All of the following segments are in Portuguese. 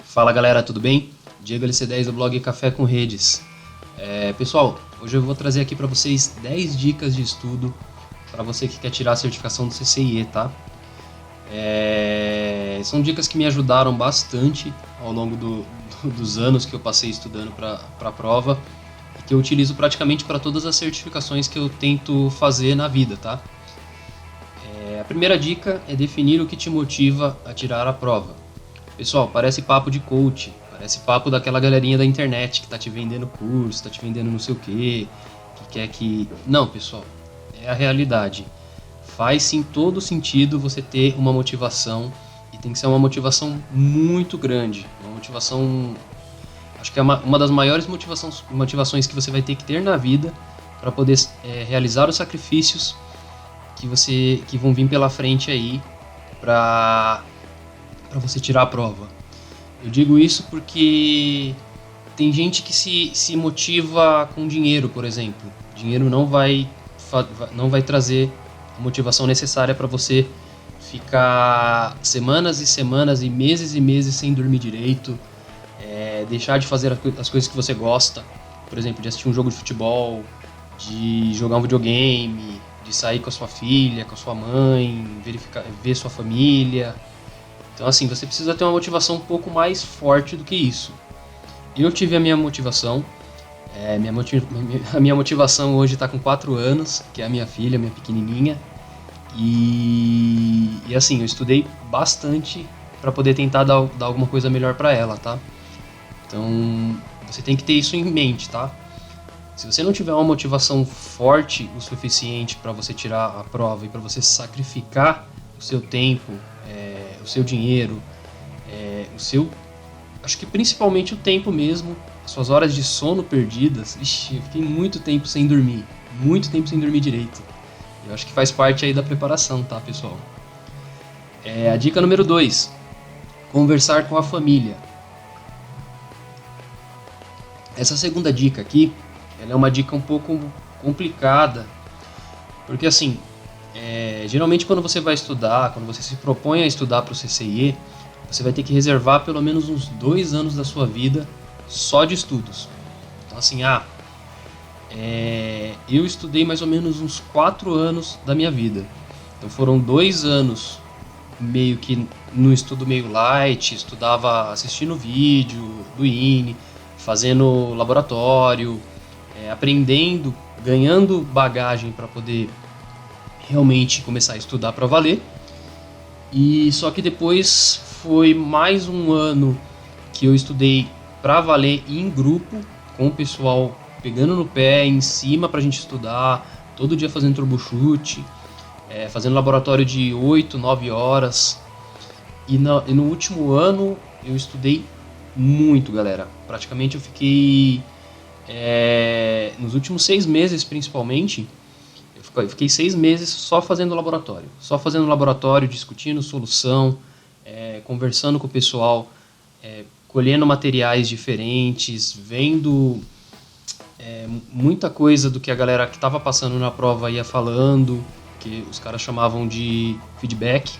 Fala galera, tudo bem? Diego LC10 do blog Café com Redes. Pessoal, hoje eu vou trazer aqui para vocês 10 dicas de estudo para você que quer tirar a certificação do CCIE, tá? São dicas que me ajudaram bastante ao longo dos anos que eu passei estudando para a prova e que eu utilizo praticamente para todas as certificações que eu tento fazer na vida, tá? A primeira dica é definir o que te motiva a tirar a prova. Pessoal, parece papo de coach, parece papo daquela galerinha da internet que tá te vendendo curso, tá te vendendo não sei o quê, que quer que... Não, pessoal, é a realidade. Faz sim todo sentido você ter uma motivação e tem que ser uma motivação muito grande. Uma motivação, acho que é uma das maiores motivações que você vai ter que ter na vida para poder realizar os sacrifícios que vão vir pela frente aí para você tirar a prova. Eu digo isso porque tem gente que se motiva com dinheiro, por exemplo. Dinheiro não vai trazer a motivação necessária para você ficar semanas e semanas e meses sem dormir direito, deixar de fazer as coisas que você gosta, por exemplo, de assistir um jogo de futebol, de jogar um videogame, de sair com a sua filha, com a sua mãe, ver sua família. Então assim, você precisa ter uma motivação um pouco mais forte do que isso. Eu tive a minha motivação, a minha motivação hoje está com 4 anos, que é a minha filha, minha pequenininha. E assim, eu estudei bastante para poder tentar dar alguma coisa melhor para ela, tá? Então, você tem que ter isso em mente, tá? Se você não tiver uma motivação forte o suficiente para você tirar a prova e para você sacrificar o seu tempo, o seu dinheiro, acho que principalmente o tempo mesmo, as suas horas de sono perdidas. Eu fiquei muito tempo sem dormir direito. Eu acho que faz parte aí da preparação, tá, pessoal? A dica número 2, conversar com a família. Essa segunda dica aqui, ela é uma dica um pouco complicada, porque assim, geralmente quando você vai estudar, quando você se propõe a estudar para o CCIE, você vai ter que reservar pelo menos uns 2 anos da sua vida só de estudos. Então assim, eu estudei mais ou menos uns 4 anos da minha vida. Então foram 2 anos meio que no estudo meio light, estudava assistindo vídeo do INE, fazendo laboratório, aprendendo, ganhando bagagem para poder realmente começar a estudar para valer. E só que depois foi mais um ano que eu estudei para valer em grupo, com o pessoal pegando no pé, em cima pra gente estudar, todo dia fazendo troubleshoot, fazendo laboratório de 8, 9 horas. E no último ano eu estudei muito, galera. Praticamente eu fiquei... nos últimos 6 meses, principalmente, eu fiquei 6 meses só fazendo laboratório, discutindo solução, conversando com o pessoal, colhendo materiais diferentes, vendo muita coisa do que a galera que estava passando na prova ia falando, que os caras chamavam de feedback.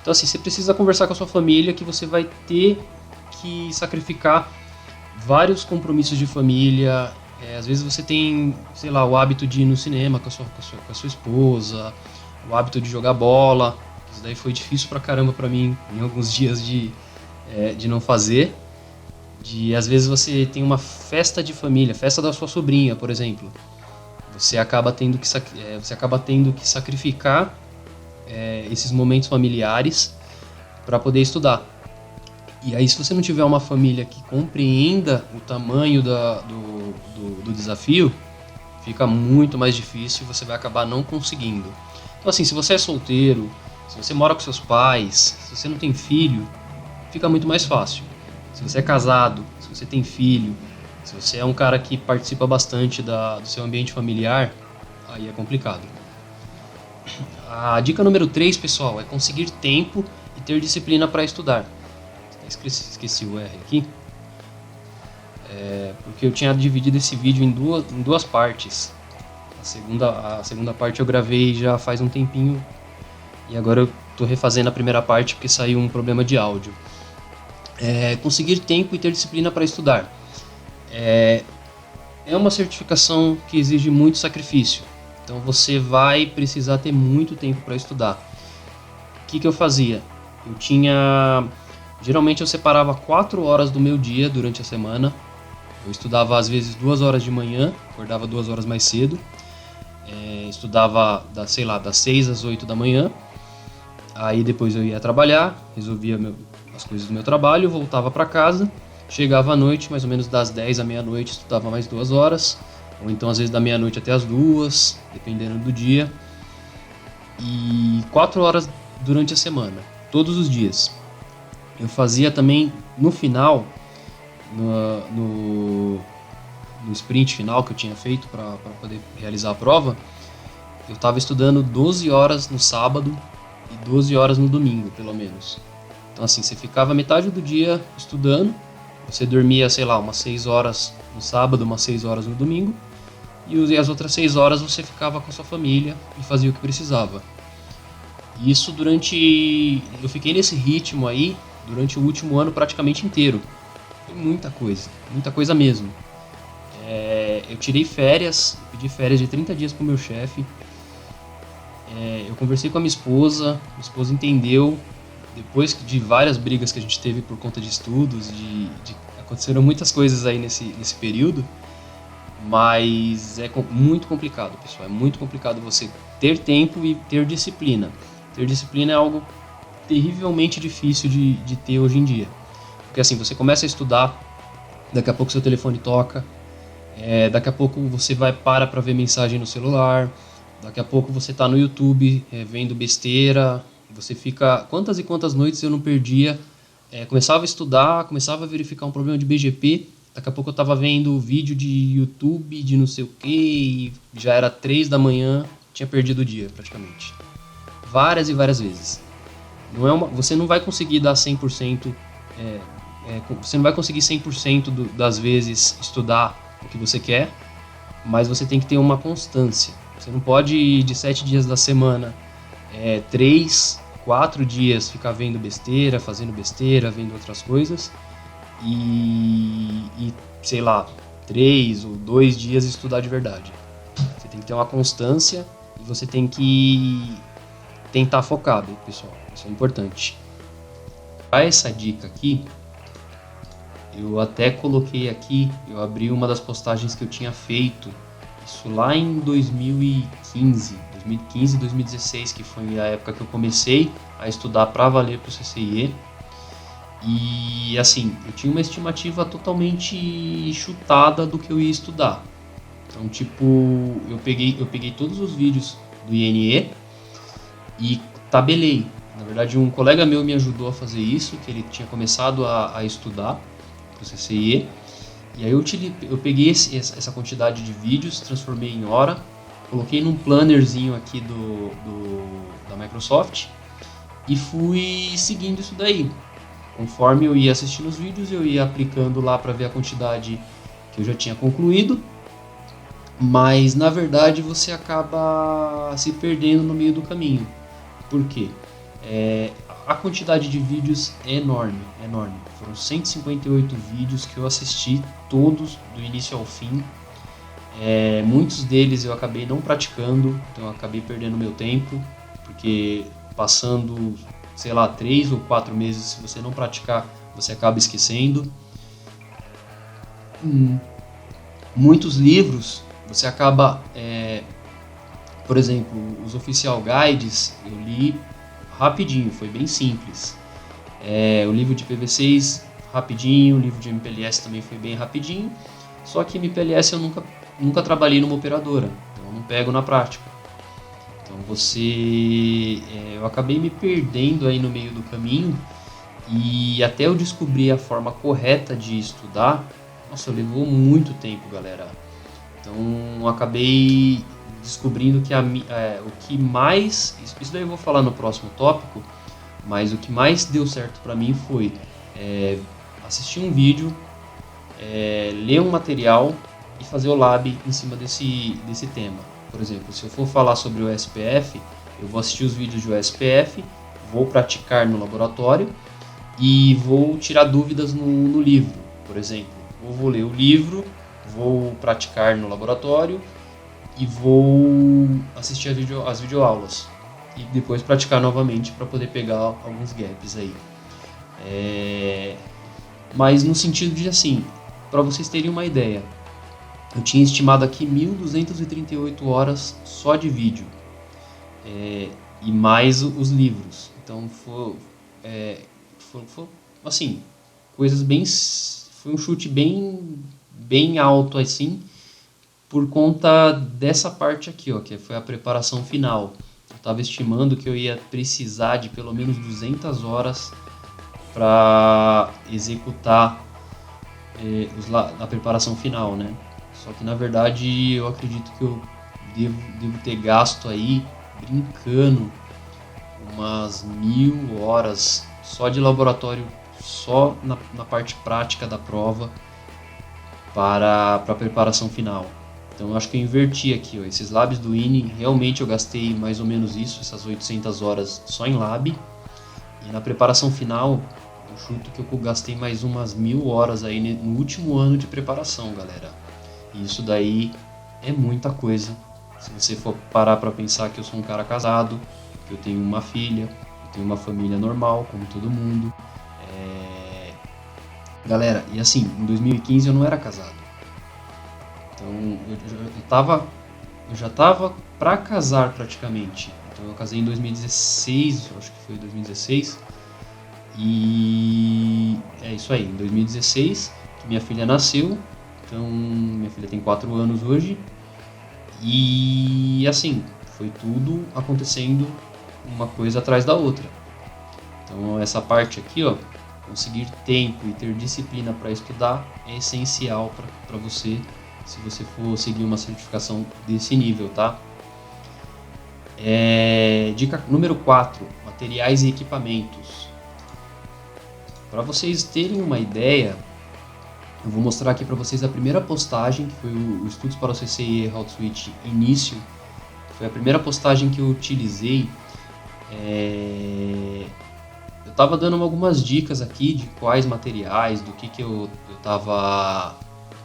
Então assim, você precisa conversar com a sua família, que você vai ter que sacrificar vários compromissos de família. Às vezes você tem, sei lá, o hábito de ir no cinema com a sua esposa, o hábito de jogar bola. Isso daí foi difícil pra caramba pra mim em alguns dias de não fazer. Às vezes você tem uma festa de família, festa da sua sobrinha, por exemplo. Você acaba tendo que sacrificar esses momentos familiares para poder estudar. E aí, se você não tiver uma família que compreenda o tamanho do desafio, fica muito mais difícil e você vai acabar não conseguindo. Então assim, se você é solteiro, se você mora com seus pais, se você não tem filho, fica muito mais fácil. Se você é casado, se você tem filho, se você é um cara que participa bastante do seu ambiente familiar, aí é complicado. A dica número 3, pessoal, é conseguir tempo e ter disciplina para estudar. Esqueci o R aqui. Porque eu tinha dividido esse vídeo em duas partes. A segunda parte eu gravei já faz um tempinho e agora eu tô refazendo a primeira parte porque saiu um problema de áudio. conseguir tempo e ter disciplina para estudar. É uma certificação que exige muito sacrifício, então você vai precisar ter muito tempo para estudar. O que eu fazia? Geralmente eu separava 4 horas do meu dia durante a semana. Eu estudava às vezes 2 horas de manhã, acordava 2 horas mais cedo, estudava das 6 às 8 da manhã, aí depois eu ia trabalhar, resolvia as coisas do meu trabalho, voltava para casa, chegava à noite, mais ou menos das 10 à meia-noite, estudava mais 2 horas, ou então às vezes da meia-noite até as 2, dependendo do dia, e 4 horas durante a semana, todos os dias. Eu fazia também no final, no sprint final que eu tinha feito para poder realizar a prova, eu estava estudando 12 horas no sábado e 12 horas no domingo, pelo menos. Então assim, você ficava metade do dia estudando, você dormia, umas 6 horas no sábado, umas 6 horas no domingo, e as outras 6 horas você ficava com a sua família e fazia o que precisava. Isso eu fiquei nesse ritmo aí durante o último ano praticamente inteiro. Foi muita coisa mesmo. Eu tirei férias, pedi férias de 30 dias pro meu chefe. Eu conversei com a minha esposa entendeu. Depois de várias brigas que a gente teve por conta de estudos, aconteceram muitas coisas aí nesse período, mas é muito complicado, pessoal. É muito complicado você ter tempo e ter disciplina. Ter disciplina é algo terrivelmente difícil de ter hoje em dia. Porque assim, você começa a estudar, daqui a pouco seu telefone toca, daqui a pouco você para ver mensagem no celular, daqui a pouco você tá no YouTube vendo besteira, você fica... Quantas e quantas noites eu não perdia, começava a estudar, começava a verificar um problema de BGP, daqui a pouco eu tava vendo vídeo de YouTube, de não sei o que, e já era 3 da manhã, tinha perdido o dia praticamente. Várias e várias vezes. Você não vai conseguir dar 100%, você não vai conseguir 100% das vezes estudar o que você quer, mas você tem que ter uma constância. Você não pode, de 7 dias da semana, 3, 4 dias ficar vendo besteira, fazendo besteira, vendo outras coisas, e 3 ou 2 dias estudar de verdade. Você tem que ter uma constância e você tem que tentar focado, pessoal. Isso é importante. Para essa dica aqui, eu até coloquei aqui, eu abri uma das postagens que eu tinha feito, isso lá em 2015, 2016, que foi a época que eu comecei a estudar para valer para o CCIE. E assim, eu tinha uma estimativa totalmente chutada do que eu ia estudar. Então, eu peguei todos os vídeos do INE e tabelei. Na verdade, um colega meu me ajudou a fazer isso, que ele tinha começado a estudar para o CCIE. E aí eu peguei essa quantidade de vídeos, transformei em hora, coloquei num plannerzinho aqui da Microsoft e fui seguindo isso daí. Conforme eu ia assistindo os vídeos, eu ia aplicando lá para ver a quantidade que eu já tinha concluído. Mas na verdade você acaba se perdendo no meio do caminho. Por quê? A quantidade de vídeos é enorme. Foram 158 vídeos que eu assisti, todos do início ao fim. Muitos deles eu acabei não praticando, então eu acabei perdendo meu tempo, porque passando, 3 ou 4 meses, se você não praticar, você acaba esquecendo. Muitos livros, você acaba... por exemplo, os Official Guides, eu li rapidinho, foi bem simples. O livro de PV6, rapidinho, o livro de MPLS também foi bem rapidinho, só que MPLS eu nunca trabalhei numa operadora, então eu não pego na prática. Então eu acabei me perdendo aí no meio do caminho, e até eu descobrir a forma correta de estudar, levou muito tempo, galera. Então eu acabei descobrindo que o que mais... Isso daí eu vou falar no próximo tópico, mas o que mais deu certo pra mim foi assistir um vídeo, ler um material e fazer o lab em cima desse tema. Por exemplo, se eu for falar sobre o SPF, eu vou assistir os vídeos do SPF, vou praticar no laboratório e vou tirar dúvidas no livro, por exemplo. Ou vou ler o livro, vou praticar no laboratório e vou assistir as videoaulas. E depois praticar novamente para poder pegar alguns gaps aí. Mas no sentido de assim, para vocês terem uma ideia, eu tinha estimado aqui 1.238 horas só de vídeo. E mais os livros. Então foi assim, coisas bem, foi um chute bem alto assim, por conta dessa parte aqui, ó, que foi a preparação final. Eu estava estimando que eu ia precisar de pelo menos 200 horas para executar a preparação final, né? Só que na verdade eu acredito que eu devo ter gasto aí, brincando, umas 1.000 horas só de laboratório, só na parte prática da prova para a preparação final. Então eu acho que eu inverti aqui, ó, esses labs do INE, realmente eu gastei mais ou menos isso, essas 800 horas só em lab, e na preparação final eu chuto que eu gastei mais umas 1.000 horas aí no último ano de preparação, galera. E isso daí é muita coisa. Se você for parar para pensar que eu sou um cara casado, que eu tenho uma filha, eu tenho uma família normal, como todo mundo. Galera, e assim, em 2015 eu não era casado. Então eu já tava para casar praticamente. Então eu casei em 2016, acho que foi 2016. E é isso aí, em 2016 que minha filha nasceu. Então minha filha tem 4 anos hoje. E assim, foi tudo acontecendo uma coisa atrás da outra. Então essa parte aqui, ó, conseguir tempo e ter disciplina para estudar é essencial para você, se você for seguir uma certificação desse nível, tá? Dica número 4, materiais e equipamentos. Para vocês terem uma ideia, eu vou mostrar aqui para vocês a primeira postagem, que foi o Estudos para o CCIE HotSuite Início. Foi a primeira postagem que eu utilizei. Eu estava dando algumas dicas aqui de quais materiais, do que eu estava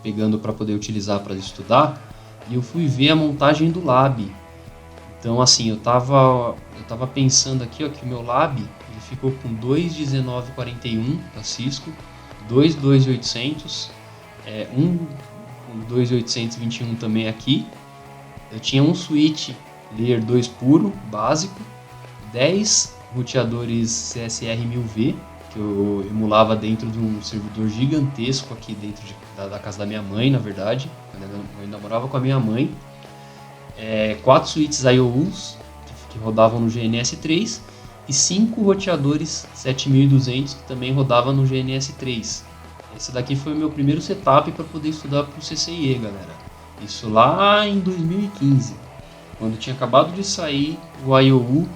pegando para poder utilizar para estudar, e eu fui ver a montagem do lab. Então assim, eu tava pensando aqui, ó, que o meu lab ele ficou com 2.1941 da Cisco, 2.2800, um 2.821 também aqui. Eu tinha um switch Layer 2 puro, básico, 10 roteadores CSR 1000V, que eu emulava dentro de um servidor gigantesco aqui dentro da casa da minha mãe, na verdade. Eu ainda morava com a minha mãe. 4 switches IOUs, que rodavam no GNS3, e 5 roteadores 7200 que também rodavam no GNS3. Esse daqui foi o meu primeiro setup para poder estudar para o CCIE, galera. Isso lá em 2015, quando tinha acabado de sair o IOU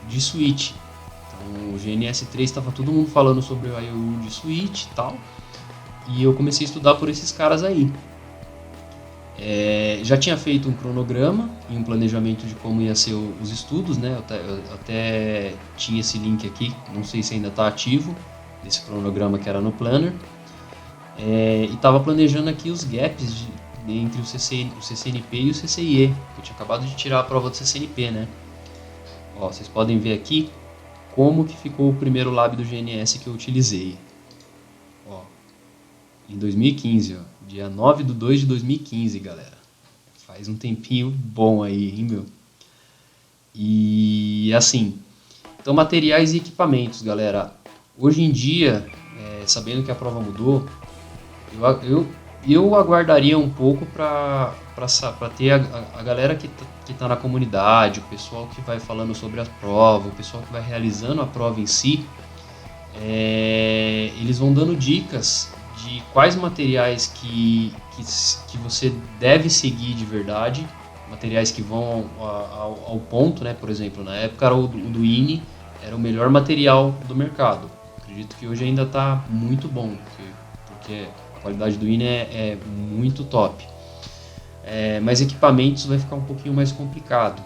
de switch. Então, o GNS3 estava todo mundo falando sobre o IOU de switch e tal, e eu comecei a estudar por esses caras aí. Já tinha feito um cronograma e um planejamento de como ia ser os estudos, né? Eu até tinha esse link aqui, não sei se ainda está ativo, desse cronograma que era no Planner. E estava planejando aqui os gaps entre o CCNP e o CCIE, que eu tinha acabado de tirar a prova do CCNP, né? Ó, vocês podem ver aqui como que ficou o primeiro lab do GNS que eu utilizei. Ó, em 2015, ó. Dia 9/2 de 2015, galera. Faz um tempinho bom aí, hein, meu? E assim, então materiais e equipamentos, galera. Hoje em dia, sabendo que a prova mudou, eu aguardaria um pouco para ter a galera que tá na comunidade, o pessoal que vai falando sobre a prova, o pessoal que vai realizando a prova em si, eles vão dando dicas de quais materiais que você deve seguir de verdade, materiais que vão ao ponto, né? Por exemplo, na época era o do INE, era o melhor material do mercado. Acredito que hoje ainda está muito bom, porque a qualidade do INE é muito top. Mas equipamentos vai ficar um pouquinho mais complicado,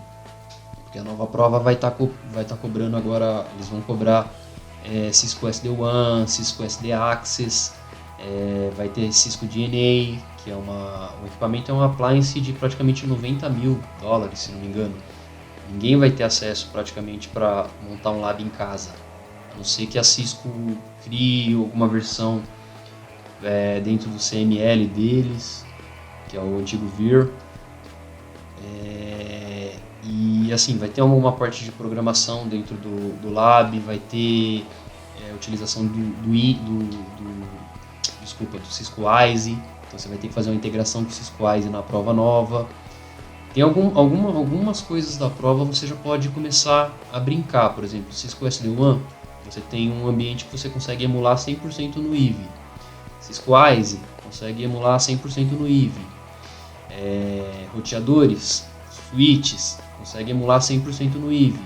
porque a nova prova vai tá cobrando agora, eles vão cobrar Cisco SD-WAN, Cisco SD Access, vai ter Cisco DNA, que o equipamento é um appliance de praticamente $90 mil, se não me engano. Ninguém vai ter acesso praticamente para montar um lab em casa, a não ser que a Cisco crie alguma versão dentro do CML deles, que é o antigo VIR. E assim, vai ter uma parte de programação dentro do lab, vai ter utilização do Cisco ISE, então você vai ter que fazer uma integração com o Cisco ISE na prova nova. Tem algumas coisas da prova você já pode começar a brincar, por exemplo, Cisco SD-WAN, você tem um ambiente que você consegue emular 100% no IVE. Cisco ISE consegue emular 100% no IVE. Roteadores, switches, consegue emular 100% no IVE.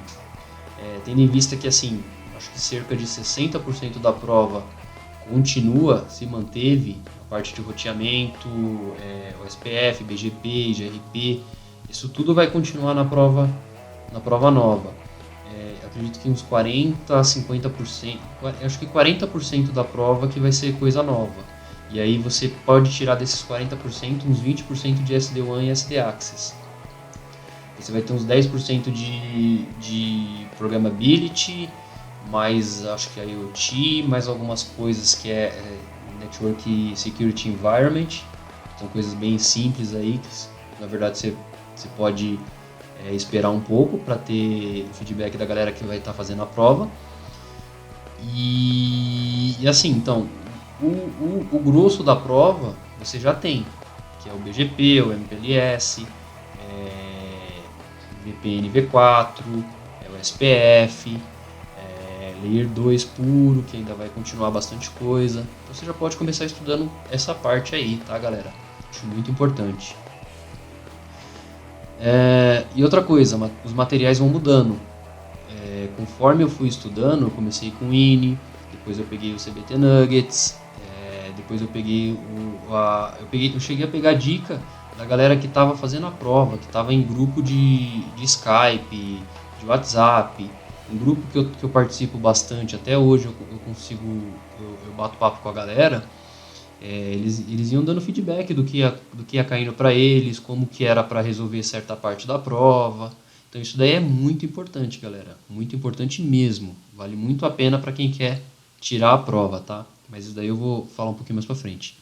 Tendo em vista que assim, acho que cerca de 60% da prova se manteve a parte de roteamento, OSPF, BGP, GRP, isso tudo vai continuar na prova nova. Acredito que uns 40 a 50%, acho que 40% da prova que vai ser coisa nova. E aí você pode tirar desses 40% uns 20% de SD-WAN e SD Access. Você vai ter uns 10% de programmability, mais acho que IoT, mais algumas coisas que Network Security Environment. São coisas bem simples aí, que na verdade você pode esperar um pouco para ter o feedback da galera que vai estar fazendo a prova. E assim, então, o grosso da prova você já tem, que é o BGP, o MPLS, VPN V4, o SPF, Layer 2 puro, que ainda vai continuar bastante coisa. Então você já pode começar estudando essa parte aí, tá, galera? Acho muito importante. E outra coisa, os materiais vão mudando. Conforme eu fui estudando, eu comecei com o INI, depois eu peguei o CBT Nuggets, depois eu peguei eu cheguei a pegar dica da galera que estava fazendo a prova, que estava em grupo de Skype, de WhatsApp, um grupo que eu participo bastante, até hoje eu bato papo com a galera. Eles iam dando feedback do que ia caindo para eles, como que era para resolver certa parte da prova. Então isso daí é muito importante, galera, muito importante mesmo, vale muito a pena para quem quer tirar a prova, tá? Mas isso daí eu vou falar um pouquinho mais para frente.